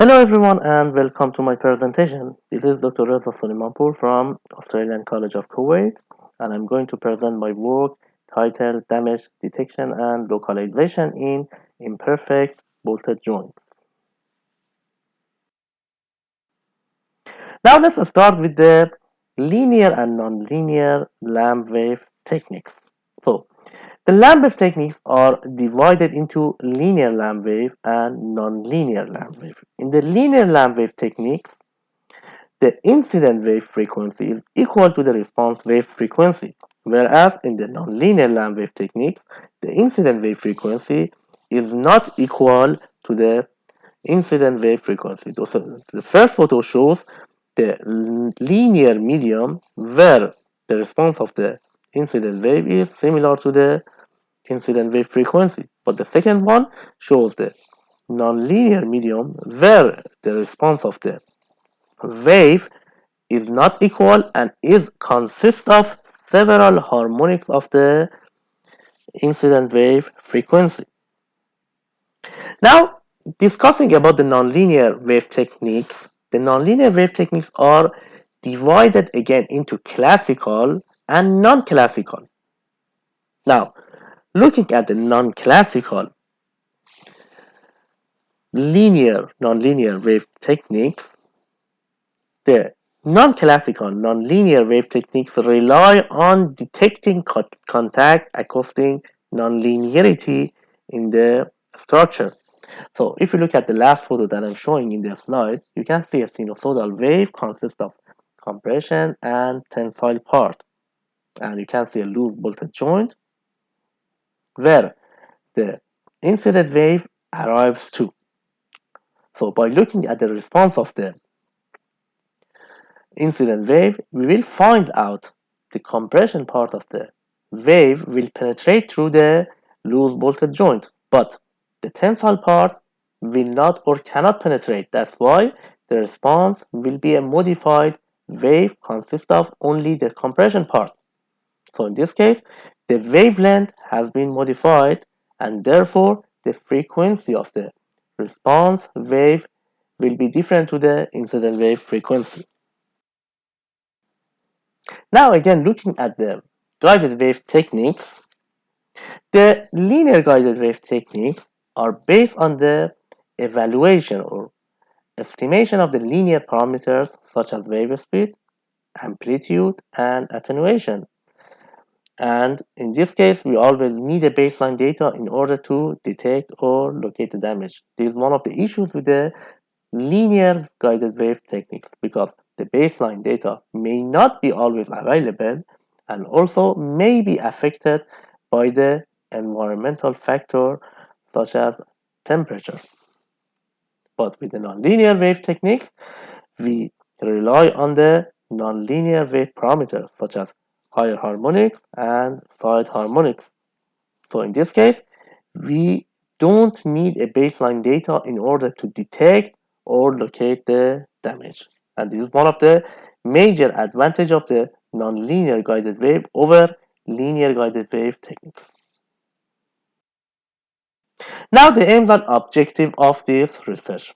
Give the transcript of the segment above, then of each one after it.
Hello everyone and welcome to my presentation. This is Dr. Reza from Australian College of Kuwait, and I'm going to present my work titled Damage Detection and Localization in Imperfect Bolted Joints. Now let's start with the linear and nonlinear lamp wave techniques. So the lamp wave techniques are divided into linear lamp wave and nonlinear lamp wave. In the linear lamp wave techniques, the incident wave frequency is equal to the response wave frequency, whereas in the nonlinear lamp wave technique, the incident wave frequency is not equal to the incident wave frequency. So the first photo shows the linear medium where the response of the incident wave is similar to the incident wave frequency. But the second one shows the nonlinear medium where the response of the wave is not equal and is consists of several harmonics of the incident wave frequency. Now, discussing about the nonlinear wave techniques, the nonlinear wave techniques are divided again into classical and non-classical. Now, looking at the non-classical nonlinear wave techniques, the non-classical nonlinear wave techniques rely on detecting contact acoustic nonlinearity in the structure. So if you look at the last photo that I'm showing in the slide, you can see a sinusoidal wave consists of compression and tensile part. And you can see a loose bolted joint where the incident wave arrives to. So by looking at the response of the incident wave, we will find out the compression part of the wave will penetrate through the loose bolted joint, but the tensile part will not or cannot penetrate. That's why the response will be a modified wave consists of only the compression part. So in this case, the wavelength has been modified and therefore the frequency of the response wave will be different to the incident wave frequency. Now again, looking at the guided wave techniques, the linear guided wave techniques are based on the evaluation or estimation of the linear parameters such as wave speed, amplitude, and attenuation. And in this case, we always need a baseline data in order to detect or locate the damage. This is one of the issues with the linear guided wave techniques because the baseline data may not be always available and also may be affected by the environmental factor such as temperature. But with the nonlinear wave techniques, we rely on the nonlinear wave parameters such as higher harmonics and side harmonics. So in this case, we don't need a baseline data in order to detect or locate the damage. And this is one of the major advantage of the nonlinear guided wave over linear guided wave techniques. Now the aims and objective of this research.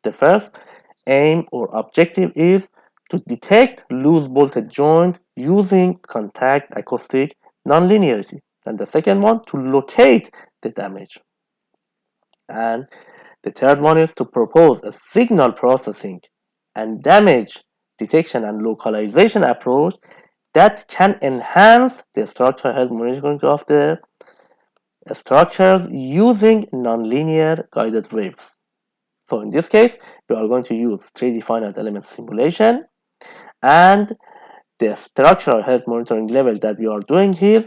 The first aim or objective is to detect loose bolted joint using contact acoustic nonlinearity. And the second one, to locate the damage. And the third one is to propose a signal processing and damage detection and localization approach that can enhance the structural health monitoring of the structures using nonlinear guided waves. So in this case, we are going to use 3D finite element simulation, and the structural health monitoring level that we are doing here,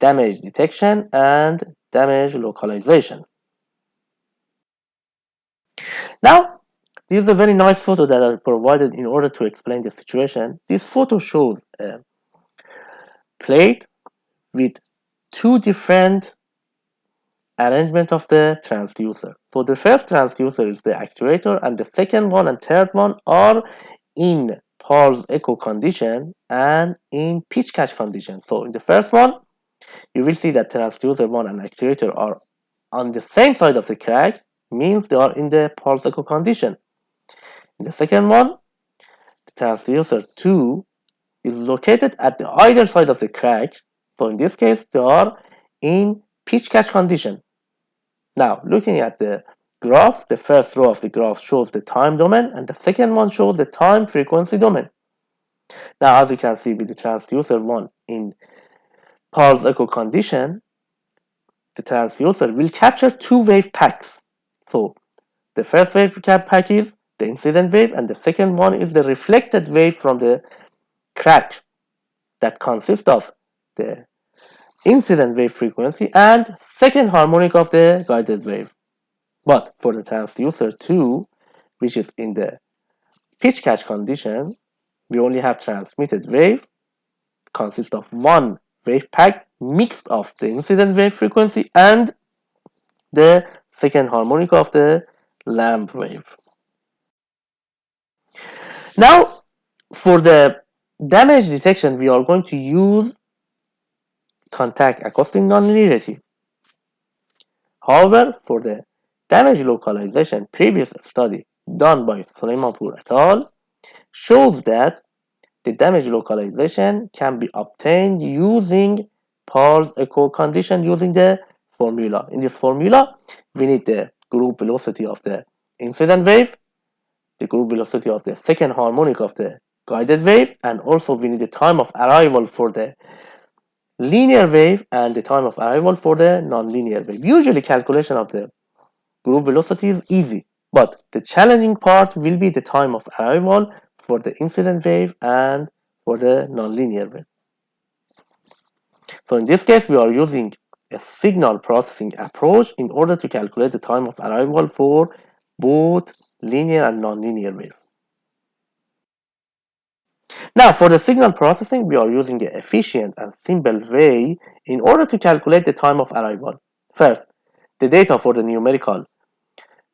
damage detection and damage localization. Now, this is a very nice photo that I provided in order to explain the situation. This photo shows a plate with two different arrangement of the transducer. So the first transducer is the actuator, and the second one and third one are in pulse echo condition and in pitch catch condition. So in the first one, you will see that transducer 1 and actuator are on the same side of the crack, means they are in the pulse echo condition. In the second one, the transducer 2 is located at the either side of the crack. So in this case, they are in pitch catch condition. Now, looking at the graph, the first row of the graph shows the time domain, and the second one shows the time frequency domain. Now, as you can see with the transducer 1 in pulse echo condition, the transducer will capture two wave packs. So, the first wave pack is the incident wave, and the second one is the reflected wave from the crack that consists of the incident wave frequency and second harmonic of the guided wave. But for the transducer 2, which is in the pitch catch condition, we only have transmitted wave consists of one wave pack mixed of the incident wave frequency and the second harmonic of the lamp wave. Now, for the damage detection, we are going to use contact acoustic nonlinearity. However, for the damage localization, previous study done by Suleymanpur et al. Shows that the damage localization can be obtained using pulse echo condition using the formula. In this formula, we need the group velocity of the incident wave, the group velocity of the second harmonic of the guided wave, and also we need the time of arrival for the linear wave and the time of arrival for the non-linear wave. Usually calculation of the group velocity is easy, but the challenging part will be the time of arrival for the incident wave and for the nonlinear wave. So in this case, we are using a signal processing approach in order to calculate the time of arrival for both linear and nonlinear waves. Now, for the signal processing, we are using an efficient and simple way in order to calculate the time of arrival. First, the data for the numerical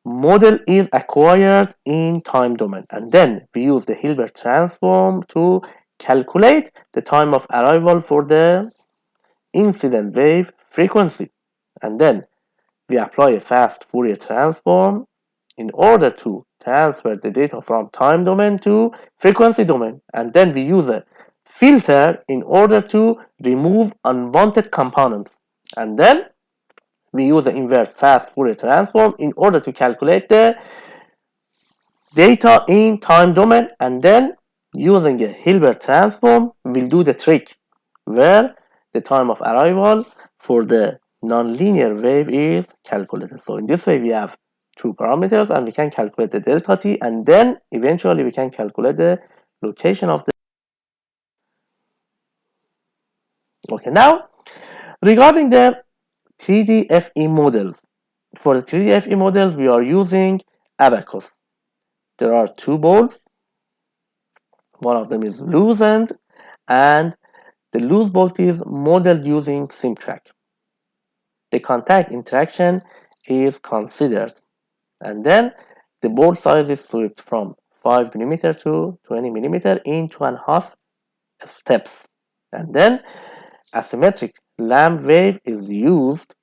model is acquired in time domain, and then we use the Hilbert transform to calculate the time of arrival for the incident wave frequency, and then we apply a fast Fourier transform in order to transfer the data from time domain to frequency domain, and then we use a filter in order to remove unwanted components, and then we use the inverse fast Fourier transform in order to calculate the data in time domain, and then using a Hilbert transform we'll do the trick where the time of arrival for the nonlinear wave is calculated. So in this way we have two parameters and we can calculate the delta t, and then eventually we can calculate the location of the. Okay, now regarding the 3D FE models. For the 3D FE models, we are using Abacus. There are two boards. One of them is loose end, and the loose bolt is modeled using SimTrack. The contact interaction is considered, and then the board size is swept from 5 mm to 20 mm in 2.5 steps, and then asymmetric lamp wave is used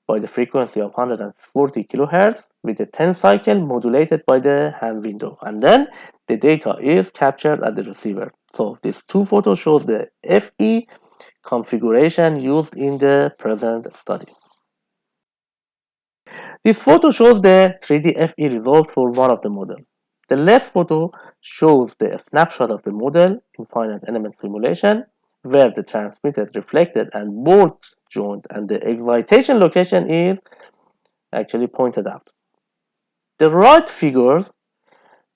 by the frequency of 140 kHz with a 10 cycle modulated by the hand window, and then the data is captured at the receiver. So these two photos shows the FE configuration used in the present study. This photo shows the 3D FE result for one of the models. The left photo shows the snapshot of the model in finite element simulation, where the transmitted, reflected, and both joint and the excitation location is actually pointed out. The right figures,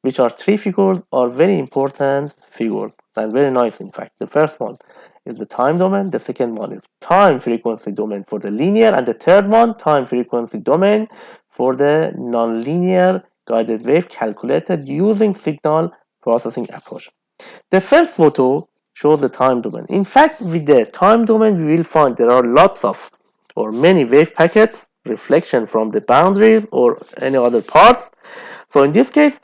which are three figures, are very important figures and very nice in fact. The first one is the time domain, the second one is time frequency domain for the linear, and the third one time frequency domain for the nonlinear guided wave calculated using signal processing approach. The first photo shows the time domain. In fact, with the time domain, we will find there are lots of or many wave packets, reflection from the boundaries or any other parts. So in this case,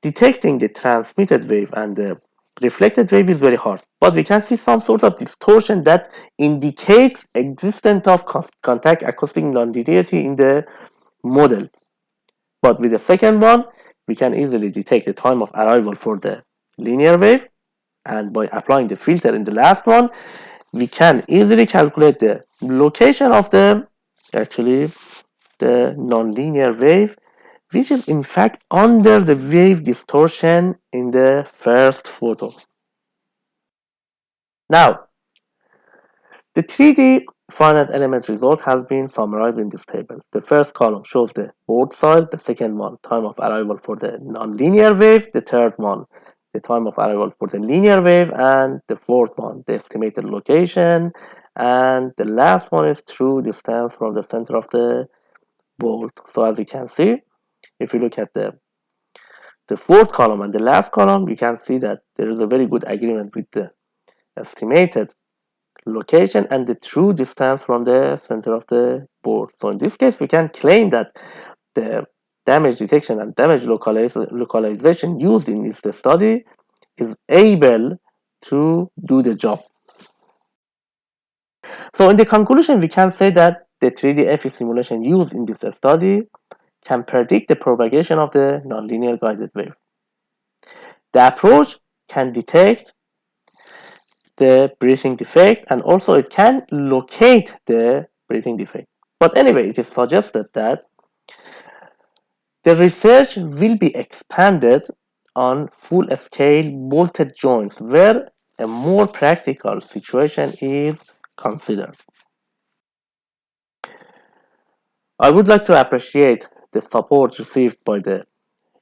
detecting the transmitted wave and the reflected wave is very hard, but we can see some sort of distortion that indicates existence of contact acoustic nonlinearity in the model. But with the second one, we can easily detect the time of arrival for the linear wave, and by applying the filter in the last one, we can easily calculate the location of the actually the nonlinear wave, which is in fact under the wave distortion in the first photo. Now, the 3D finite element result has been summarized in this table. The first column shows the board size, the second one, time of arrival for the nonlinear wave, the third one, the time of arrival for the linear wave, and the fourth one, the estimated location, and the last one is true distance from the center of the board. So as you can see, if you look at the fourth column and the last column, you can see that there is a very good agreement with the estimated location and the true distance from the center of the board. So in this case, we can claim that the damage detection and damage localization used in this study is able to do the job. So in the conclusion, we can say that the 3D FE simulation used in this study can predict the propagation of the nonlinear guided wave. The approach can detect the breathing defect and also it can locate the breathing defect. But anyway, it is suggested that the research will be expanded on full scale bolted joints where a more practical situation is considered. I would like to appreciate the support received by the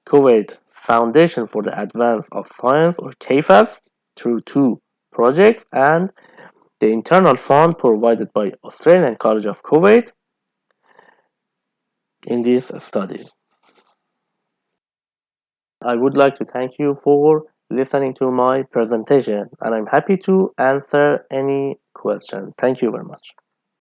Kuwait Foundation for the Advance of Science or KFAS through two projects and the internal fund provided by Australian College of Kuwait in this study. I would like to thank you for listening to my presentation and I'm happy to answer any questions. Thank you very much.